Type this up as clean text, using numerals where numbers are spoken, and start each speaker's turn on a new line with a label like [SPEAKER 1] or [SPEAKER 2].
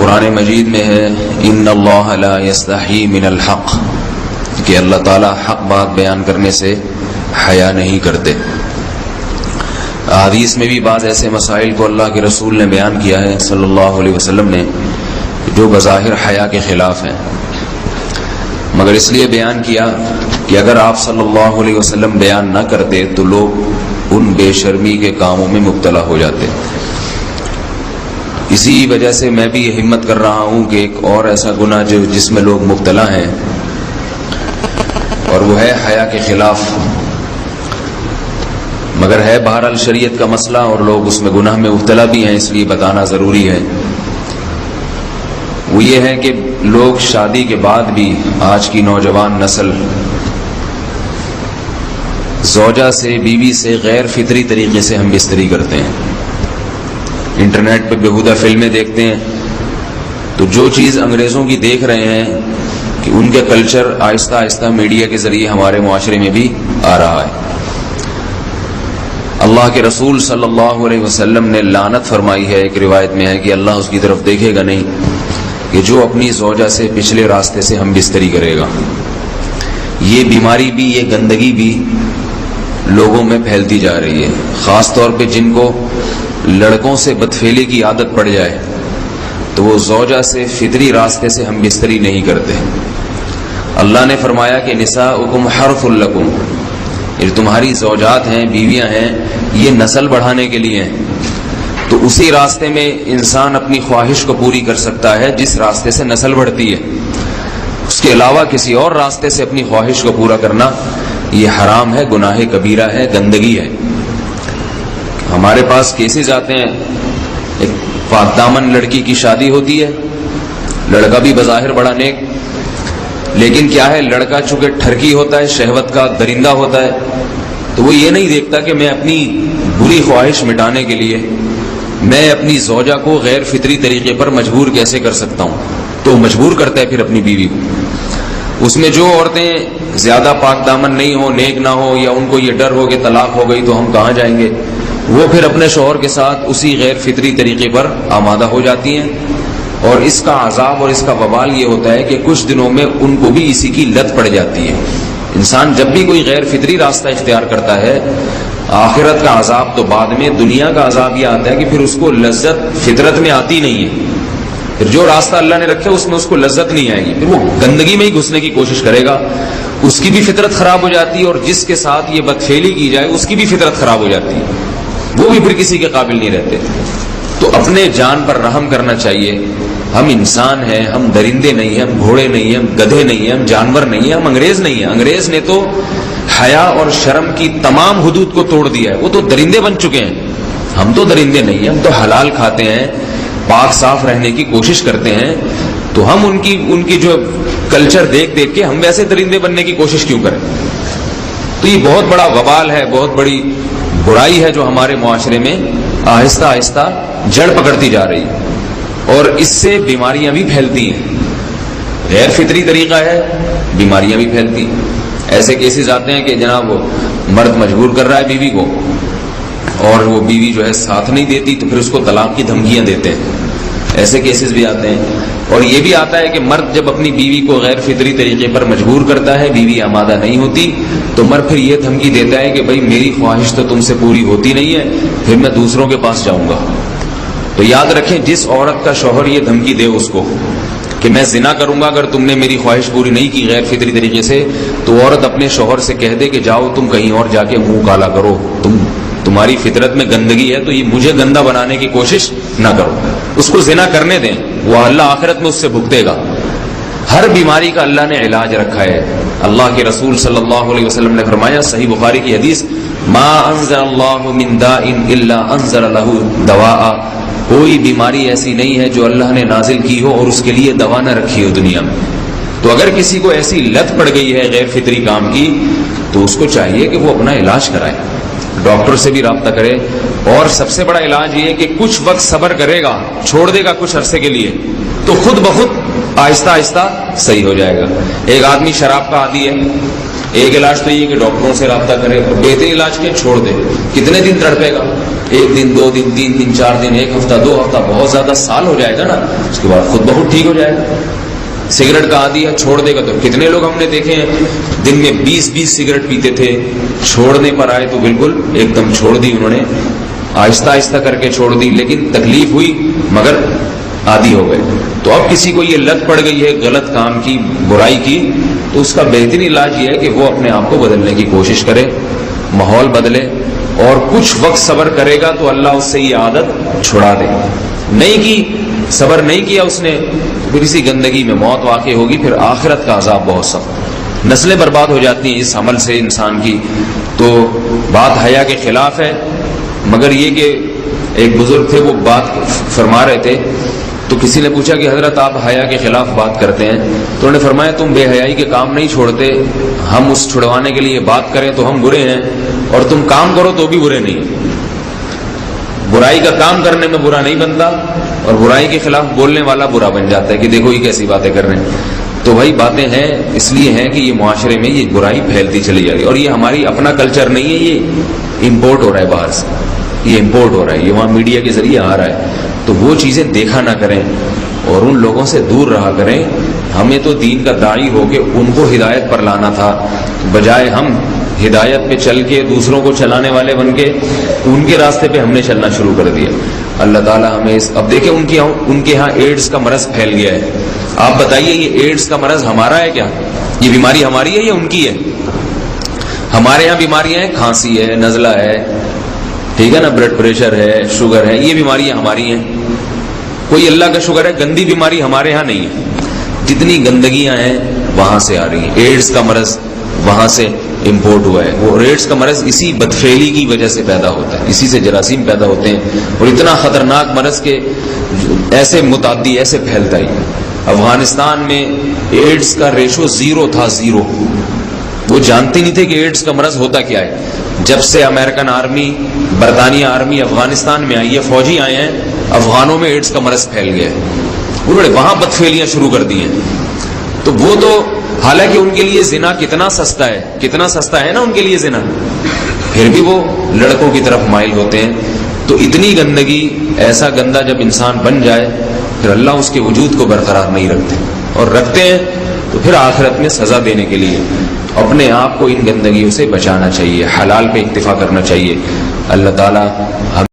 [SPEAKER 1] قرآن مجید میں ہے ان اللہ لا یستحی من الحق، کہ اللہ تعالیٰ حق بات بیان کرنے سے حیا نہیں کرتے۔ حدیث میں بھی بعض ایسے مسائل کو اللہ کے رسول نے بیان کیا ہے صلی اللہ علیہ وسلم نے جو بظاہر حیا کے خلاف ہیں، مگر اس لیے بیان کیا کہ اگر آپ صلی اللہ علیہ وسلم بیان نہ کرتے تو لوگ ان بے شرمی کے کاموں میں مبتلا ہو جاتے۔ اسی وجہ سے میں بھی یہ ہمت کر رہا ہوں کہ ایک اور ایسا گناہ جس میں لوگ مبتلا ہیں، اور وہ ہے حیا کے خلاف، مگر ہے بہرحال شریعت کا مسئلہ اور لوگ اس میں گناہ میں مبتلا بھی ہیں، اس لیے بتانا ضروری ہے۔ وہ یہ ہے کہ لوگ شادی کے بعد بھی، آج کی نوجوان نسل زوجہ سے، بیوی سے غیر فطری طریقے سے ہم بستری کرتے ہیں۔ انٹرنیٹ پہ بیہودہ فلمیں دیکھتے ہیں تو جو چیز انگریزوں کی دیکھ رہے ہیں کہ ان کے کلچر آہستہ آہستہ میڈیا کے ذریعے ہمارے معاشرے میں بھی آ رہا ہے۔ اللہ کے رسول صلی اللہ علیہ وسلم نے لعنت فرمائی ہے، ایک روایت میں ہے کہ اللہ اس کی طرف دیکھے گا نہیں کہ جو اپنی زوجہ سے پچھلے راستے سے ہم بستری کرے گا۔ یہ بیماری بھی، یہ گندگی بھی لوگوں میں پھیلتی جا رہی ہے، خاص طور پہ جن کو لڑکوں سے بدفعلی کی عادت پڑ جائے تو وہ زوجہ سے فطری راستے سے ہم بستری نہیں کرتے۔ اللہ نے فرمایا کہ نساؤکم حرث لکم، یہ تمہاری زوجات ہیں، بیویاں ہیں، یہ نسل بڑھانے کے لیے ہیں۔ تو اسی راستے میں انسان اپنی خواہش کو پوری کر سکتا ہے جس راستے سے نسل بڑھتی ہے، اس کے علاوہ کسی اور راستے سے اپنی خواہش کو پورا کرنا یہ حرام ہے، گناہ کبیرہ ہے، گندگی ہے۔ ہمارے پاس کیسز آتے ہیں، ایک پاک دامن لڑکی کی شادی ہوتی ہے، لڑکا بھی بظاہر بڑا نیک، لیکن کیا ہے، لڑکا چونکہ ٹھرکی ہوتا ہے، شہوت کا درندہ ہوتا ہے، تو وہ یہ نہیں دیکھتا کہ میں اپنی بری خواہش مٹانے کے لیے میں اپنی زوجہ کو غیر فطری طریقے پر مجبور کیسے کر سکتا ہوں، تو مجبور کرتا ہے پھر اپنی بیوی کو۔ اس میں جو عورتیں زیادہ پاک دامن نہیں ہو، نیک نہ ہو، یا ان کو یہ ڈر ہو کہ طلاق ہو گئی تو ہم کہاں جائیں گے، وہ پھر اپنے شوہر کے ساتھ اسی غیر فطری طریقے پر آمادہ ہو جاتی ہیں، اور اس کا عذاب اور اس کا وبال یہ ہوتا ہے کہ کچھ دنوں میں ان کو بھی اسی کی لت پڑ جاتی ہے۔ انسان جب بھی کوئی غیر فطری راستہ اختیار کرتا ہے، آخرت کا عذاب تو بعد میں، دنیا کا عذاب یہ آتا ہے کہ پھر اس کو لذت فطرت میں آتی نہیں ہے، پھر جو راستہ اللہ نے رکھے اس میں اس کو لذت نہیں آئے گی، پھر وہ گندگی میں ہی گھسنے کی کوشش کرے گا، اس کی بھی فطرت خراب ہو جاتی ہے، اور جس کے ساتھ یہ بدفعلی کی جائے اس کی بھی فطرت خراب ہو جاتی ہے، وہ بھی پھر کسی کے قابل نہیں رہتے۔ تو اپنے جان پر رحم کرنا چاہیے۔ ہم انسان ہیں، ہم درندے نہیں ہیں، ہم گھوڑے نہیں ہیں، ہم گدھے نہیں ہیں، ہم جانور نہیں ہیں، ہم انگریز نہیں ہیں۔ انگریز نے تو حیا اور شرم کی تمام حدود کو توڑ دیا ہے، وہ تو درندے بن چکے ہیں۔ ہم تو درندے نہیں ہیں، ہم تو حلال کھاتے ہیں، پاک صاف رہنے کی کوشش کرتے ہیں، تو ہم ان کی جو کلچر دیکھ دیکھ کے ہم ویسے درندے بننے کی کوشش کیوں کریں؟ تو یہ بہت بڑا وبال ہے، بہت بڑی برائی ہے جو ہمارے معاشرے میں آہستہ آہستہ جڑ پکڑتی جا رہی ہے، اور اس سے بیماریاں بھی پھیلتی ہیں۔ غیر فطری طریقہ ہے، بیماریاں بھی پھیلتی ہیں۔ ایسے کیسز آتے ہیں کہ جناب وہ مرد مجبور کر رہا ہے بیوی کو، اور وہ بیوی جو ہے ساتھ نہیں دیتی تو پھر اس کو طلاق کی دھمکیاں دیتے ہیں، ایسے کیسز بھی آتے ہیں۔ اور یہ بھی آتا ہے کہ مرد جب اپنی بیوی کو غیر فطری طریقے پر مجبور کرتا ہے، بیوی آمادہ نہیں ہوتی، تو مرد پھر یہ دھمکی دیتا ہے کہ بھائی میری خواہش تو تم سے پوری ہوتی نہیں ہے، پھر میں دوسروں کے پاس جاؤں گا۔ تو یاد رکھیں، جس عورت کا شوہر یہ دھمکی دے اس کو کہ میں زنا کروں گا اگر تم نے میری خواہش پوری نہیں کی غیر فطری طریقے سے، تو عورت اپنے شوہر سے کہہ دے کہ جاؤ تم کہیں اور جا کے منہ کالا کرو، تمہاری فطرت میں گندگی ہے تو یہ مجھے گندا بنانے کی کوشش نہ کرو، اس کو زنا کرنے دیں، وہ اللہ آخرت میں اس سے بھگتے گا۔ ہر بیماری کا اللہ نے علاج رکھا ہے۔ اللہ کے رسول صلی اللہ علیہ وسلم نے فرمایا، صحیح بخاری کی حدیث، ما انزل اللہ من داء الا انزل له دواء، کوئی بیماری ایسی نہیں ہے جو اللہ نے نازل کی ہو اور اس کے لیے دوا نہ رکھی ہو دنیا میں۔ تو اگر کسی کو ایسی لت پڑ گئی ہے غیر فطری کام کی تو اس کو چاہیے کہ وہ اپنا علاج کرائے، ڈاکٹر سے بھی رابطہ کرے، اور سب سے بڑا علاج یہ کہ کچھ وقت صبر کرے گا، چھوڑ دے گا کچھ عرصے کے لیے، تو خود بخود آہستہ آہستہ صحیح ہو جائے گا۔ ایک آدمی شراب کا عادی ہے، ایک علاج تو یہ کہ ڈاکٹروں سے رابطہ کرے، اور بہترین علاج کیا؟ چھوڑ دے۔ کتنے دن تڑپے گا؟ 1 دن 2 دن 3 دن 4 دن 1 ہفتہ 2 ہفتہ، بہت زیادہ سال ہو جائے گا نا، اس کے بعد خود بہت ٹھیک ہو جائے گا۔ سگریٹ کا عادی ہے، چھوڑ دے گا تو کتنے لوگ ہم نے دیکھے ہیں دن میں 20 سگریٹ پیتے تھے، چھوڑنے پر آئے تو بالکل ایک دم چھوڑ دی انہوں نے، آہستہ آہستہ کر کے چھوڑ دی، لیکن تکلیف ہوئی مگر عادی ہو گئے۔ تو اب کسی کو یہ لت پڑ گئی ہے غلط کام کی، برائی کی، تو اس کا بہترین علاج یہ ہے کہ وہ اپنے آپ کو بدلنے کی کوشش کرے، ماحول بدلے، اور کچھ وقت صبر کرے گا تو اللہ اس سے یہ عادت چھڑا دے۔ نہیں کی، صبر نہیں کیا اس نے، پھر اسی گندگی میں موت واقع ہوگی، پھر آخرت کا عذاب بہت سخت، نسلیں برباد ہو جاتی ہیں اس عمل سے انسان کی۔ تو بات حیا کے خلاف ہے، مگر یہ کہ ایک بزرگ تھے وہ بات فرما رہے تھے، تو کسی نے پوچھا کہ حضرت آپ حیا کے خلاف بات کرتے ہیں، تو انہوں نے فرمایا تم بے حیائی کے کام نہیں چھوڑتے، ہم اس چھڑوانے کے لیے بات کریں تو ہم برے ہیں، اور تم کام کرو تو بھی برے نہیں۔ برائی کا کام کرنے میں برا نہیں بنتا، اور برائی کے خلاف بولنے والا برا بن جاتا ہے کہ دیکھو یہ کیسی باتیں کر رہے ہیں۔ تو بھائی باتیں ہیں اس لیے ہیں کہ یہ معاشرے میں یہ برائی پھیلتی چلی جا رہی ہے، اور یہ ہماری اپنا کلچر نہیں ہے، یہ امپورٹ ہو رہا ہے باہر سے، یہ امپورٹ ہو رہا ہے، یہ وہاں میڈیا کے ذریعے آ رہا ہے۔ تو وہ چیزیں دیکھا نہ کریں اور ان لوگوں سے دور رہا کریں۔ ہمیں تو دین کا داعی ہو کے ان کو ہدایت پر لانا تھا، بجائے ہم ہدایت پہ چل کے دوسروں کو چلانے والے بن کے ان کے راستے پہ ہم نے چلنا شروع کر دیا۔ اللہ تعالیٰ ہمیں اب دیکھیں ان کے ہاں ایڈز کا مرض پھیل گیا ہے۔ آپ بتائیے یہ ایڈز کا مرض ہمارا ہے کیا؟ یہ بیماری ہماری ہے یا ان کی ہے؟ ہمارے ہاں بیماریاں ہیں، کھانسی ہے، نزلہ ہے، ٹھیک ہے نا، بلڈ پریشر ہے، شوگر ہے، یہ بیماریاں ہماری ہیں۔ کوئی اللہ کا شکر ہے گندی بیماری ہمارے ہاں نہیں ہے۔ جتنی گندگیاں ہیں وہاں سے آ رہی ہیں، ایڈز کا مرض وہاں سے امپورٹ ہوا ہے۔ وہ ایڈز کا مرض اسی بدفعلی کی وجہ سے پیدا ہوتا ہے، اسی سے جراثیم پیدا ہوتے ہیں، اور اتنا خطرناک مرض کے ایسے متعدی ایسے پھیلتا ہی۔ افغانستان میں ایڈز کا ریشو 0 تھا، 0۔ وہ جانتے نہیں تھے کہ ایڈز کا مرض ہوتا کیا ہے۔ جب سے امریکن آرمی، برطانیہ آرمی افغانستان میں آئی ہے، فوجی آئے ہیں، افغانوں میں ایڈز کا مرض پھیل گیا ہے، انہوں نے وہاں بدفعلیاں شروع کر دی ہیں۔ تو وہ تو حالانکہ ان کے لیے زنا کتنا سستا ہے، کتنا سستا ہے نا ان کے لیے زنا، پھر بھی وہ لڑکوں کی طرف مائل ہوتے ہیں۔ تو اتنی گندگی، ایسا گندا جب انسان بن جائے پھر اللہ اس کے وجود کو برقرار نہیں رکھتے، اور رکھتے ہیں تو پھر آخرت میں سزا دینے کے لیے اپنے آپ کو ان گندگیوں سے بچانا چاہیے، حلال پہ اکتفا کرنا چاہیے۔ اللہ تعالیٰ ہم